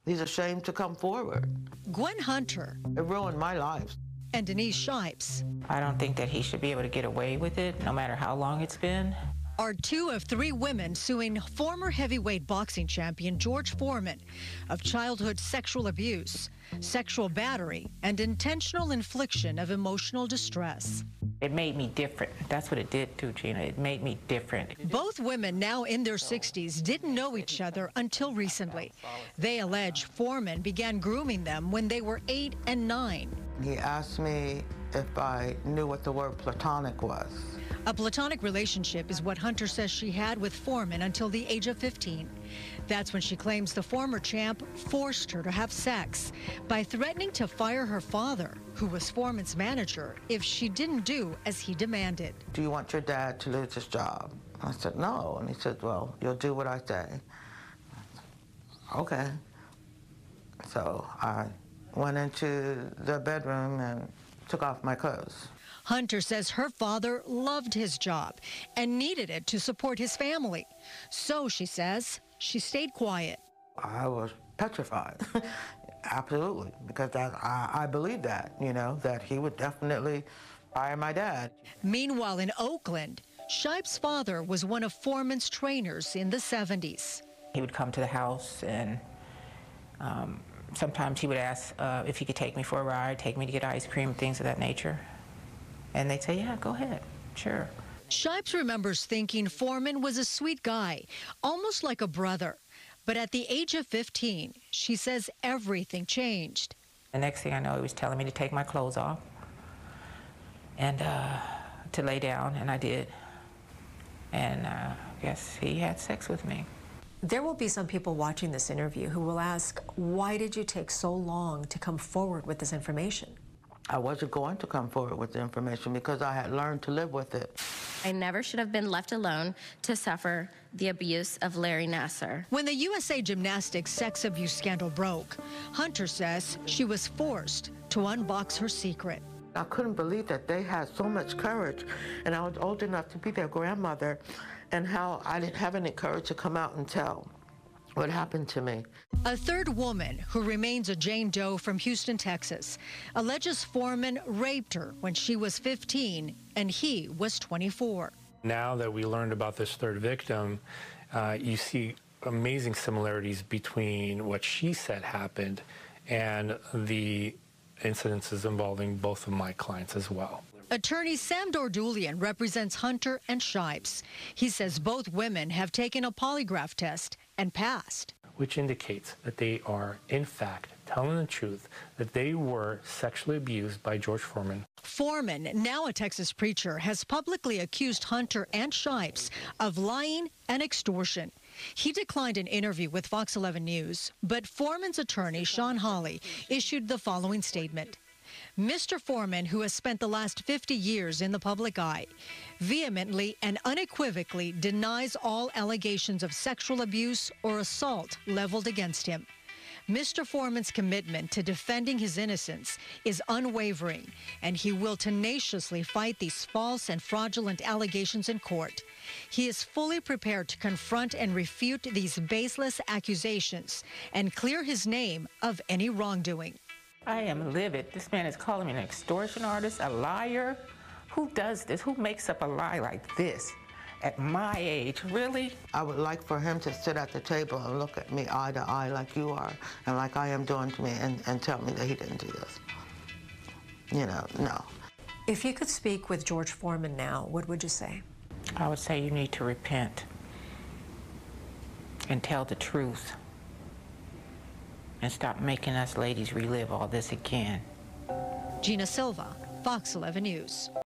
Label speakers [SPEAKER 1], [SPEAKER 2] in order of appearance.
[SPEAKER 1] He's ashamed to come forward.
[SPEAKER 2] Gwen Hunter.
[SPEAKER 1] It ruined my life.
[SPEAKER 2] And Denise Shipes.
[SPEAKER 3] I don't think that he should be able to get away with it, no matter how long it's been.
[SPEAKER 2] Are two of three women suing former heavyweight boxing champion George Foreman of childhood sexual abuse, sexual battery, and intentional infliction of emotional distress.
[SPEAKER 3] It made me different. That's what it did too, Gina. It made me different.
[SPEAKER 2] Both women, now in their 60s, didn't know each other until recently. They allege Foreman began grooming them when they were 8 and 9.
[SPEAKER 1] He asked me if I knew what the word platonic was.
[SPEAKER 2] A platonic relationship is what Hunter says she had with Foreman until the age of 15. That's when she claims the former champ forced her to have sex by threatening to fire her father, who was Foreman's manager, if she didn't do as he demanded.
[SPEAKER 1] Do you want your dad to lose his job? I said, no. And he said, well, you'll do what I say. Okay. So I went into the bedroom and took off my clothes.
[SPEAKER 2] Hunter says her father loved his job and needed it to support his family. So, she says, she stayed quiet.
[SPEAKER 1] I was petrified, absolutely, because I believe that, that he would definitely fire my dad.
[SPEAKER 2] Meanwhile, in Oakland, Shipes' father was one of Foreman's trainers in the 70s.
[SPEAKER 3] He would come to the house and sometimes he would ask if he could take me for a ride, take me to get ice cream, things of that nature. And they'd say, yeah, go ahead, sure.
[SPEAKER 2] Shipes remembers thinking Foreman was a sweet guy, almost like a brother. But at the age of 15, she says everything changed.
[SPEAKER 3] The next thing I know, he was telling me to take my clothes off and to lay down, and I did. And I guess he had sex with me.
[SPEAKER 4] There will be some people watching this interview who will ask, why did you take so long to come forward with this information?
[SPEAKER 1] I wasn't going to come forward with the information because I had learned to live with it.
[SPEAKER 5] I never should have been left alone to suffer the abuse of Larry Nassar.
[SPEAKER 2] When the USA Gymnastics sex abuse scandal broke, Hunter says she was forced to unbox her secret.
[SPEAKER 1] I couldn't believe that they had so much courage, and I was old enough to be their grandmother, and how I didn't have any courage to come out and tell what happened to me.
[SPEAKER 2] A third woman, who remains a Jane Doe from Houston, Texas, alleges Foreman raped her when she was 15 and he was 24.
[SPEAKER 6] Now that we learned about this third victim, you see amazing similarities between what she said happened and the incidences involving both of my clients as well.
[SPEAKER 2] Attorney Sam Dordulian represents Hunter and Shipes. He says both women have taken a polygraph test and passed.
[SPEAKER 6] Which indicates that they are, in fact, telling the truth, that they were sexually abused by George Foreman.
[SPEAKER 2] Foreman, now a Texas preacher, has publicly accused Hunter and Shipes of lying and extortion. He declined an interview with Fox 11 News, but Foreman's attorney, Sean Hawley, issued the following statement. Mr. Foreman, who has spent the last 50 years in the public eye, vehemently and unequivocally denies all allegations of sexual abuse or assault leveled against him. Mr. Foreman's commitment to defending his innocence is unwavering, and he will tenaciously fight these false and fraudulent allegations in court. He is fully prepared to confront and refute these baseless accusations and clear his name of any wrongdoing.
[SPEAKER 3] I am livid. This man is calling me an extortion artist, a liar. Who does this? Who makes up a lie like this at my age? Really?
[SPEAKER 1] I would like for him to sit at the table and look at me eye to eye like you are and like I am doing to me and tell me that he didn't do this. No.
[SPEAKER 4] If you could speak with George Foreman now, what would you say?
[SPEAKER 3] I would say you need to repent and tell the truth and stop making us ladies relive all this again.
[SPEAKER 2] Gina Silva, Fox 11 News.